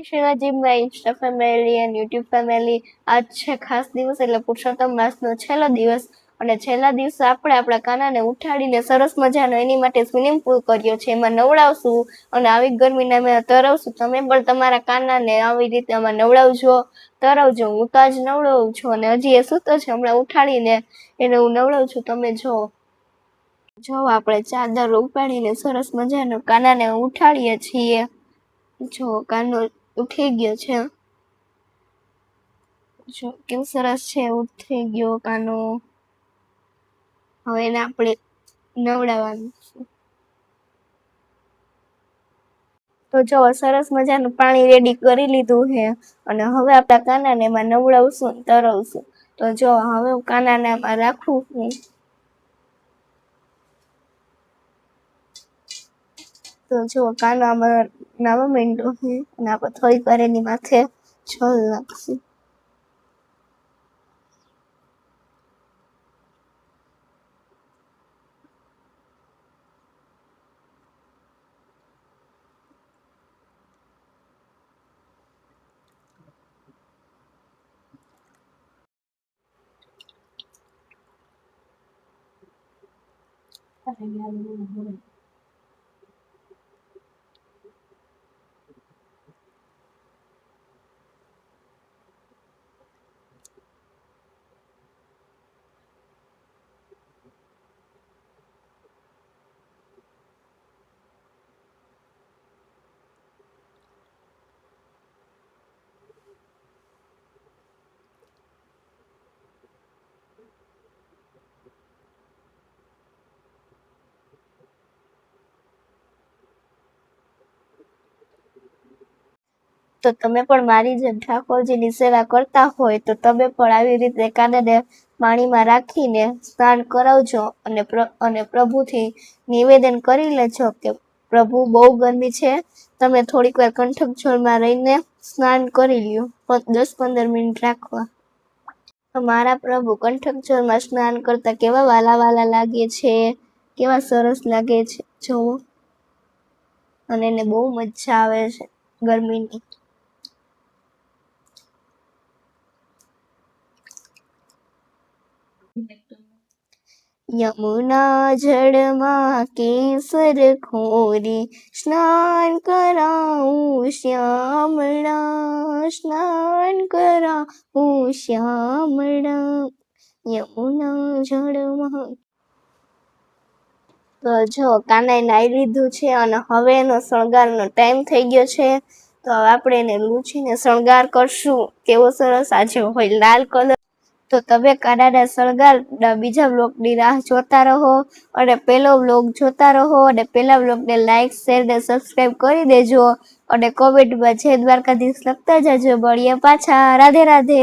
Shivajibhai Insta family and YouTube family, આજ છે ખાસ દિવસ એટલે પુરુષોત્તમ માસનો છેલ્લો દિવસ અને છેલ્લા દિવસે આપણે આપણા કાનાને ઉઠાડીને સરસ મજાનો એની માટે સ્વિમિંગ પૂલ કર્યો છે, એમાં નવડાવશું અને આવી ગરમીને અમે તરવશું. તમે પણ તમારા કાનાને આવી રીતે આમાં નવડાવજો, તરવજો. હું તો આજ નવડાવું છું અને હજી એ સૂતો છે, હમણાં ઉઠાડીને એને હું નવડાવું છું. તમે જો આપણે ચાદર ઉપાડીને સરસ મજાનો કાનાને ઉઠાડીએ છીએ. જો કાનો ઉઠી ગયો છે, જો કેવું સરસ છે, ઉઠી ગયો કાનો. હવે એને આપણે નવડાવવાનું છે. તો જો સરસ મજાનું પાણી રેડી કરી લીધું છે અને હવે આપણા કાનાને એમાં નવડાવશું, તરવશું. તો જો હવે હું કાનાને આમાં રાખું છું. તો જો કાનો આમાં નાવા માંડ્યો છે અને આપણે થોડીક વાર એની માથે છોલ નાખશું. તો તમે પણ મારી જેમ ઠાકોરજીની સેવા કરતા હોય તો તમે પણ આવી રીતે કાનાને પાણીમાં રાખીને સ્નાન કરાવજો અને પ્રભુથી નિવેદન કરી લેજો કે પ્રભુ બહુ ગરમી છે, તમે થોડીક વાર કંઠક જળમાં રહીને સ્નાન કરી લ્યો, 10-15 મિનિટ રાખવા. મારા પ્રભુ કંઠક જળમાં સ્નાન કરતા કેવા વાલા વાલા લાગે છે, કેવા સરસ લાગે છે જોવો. અને એને બહુ મજા આવે છે ગરમીની. યમુના જળમાં કેસર ખોરી સ્નાન કરાવું શ્યામળા, સ્નાન કરાવું શ્યામળા, યમુના જળમાં. તો જો કાનાએ નાઈ લીધું છે અને હવે એનો શણગારનો ટાઈમ થઈ ગયો છે. તો આપણે એને લૂછીને શણગાર કરશું. કેવો સરસ આજે હોય લાલ કલર. તો તમે કાનાના શણગાર બીજા બ્લોગની રાહ જોતા રહો અને પહેલો બ્લોગ જોતા રહો અને પહેલા બ્લોગને લાઈક, શેર ને સબસ્ક્રાઈબ કરી દેજો અને કોમેન્ટમાં જય દ્વારકાધીશ લખતા જજો. મળીએ પાછા. રાધે રાધે.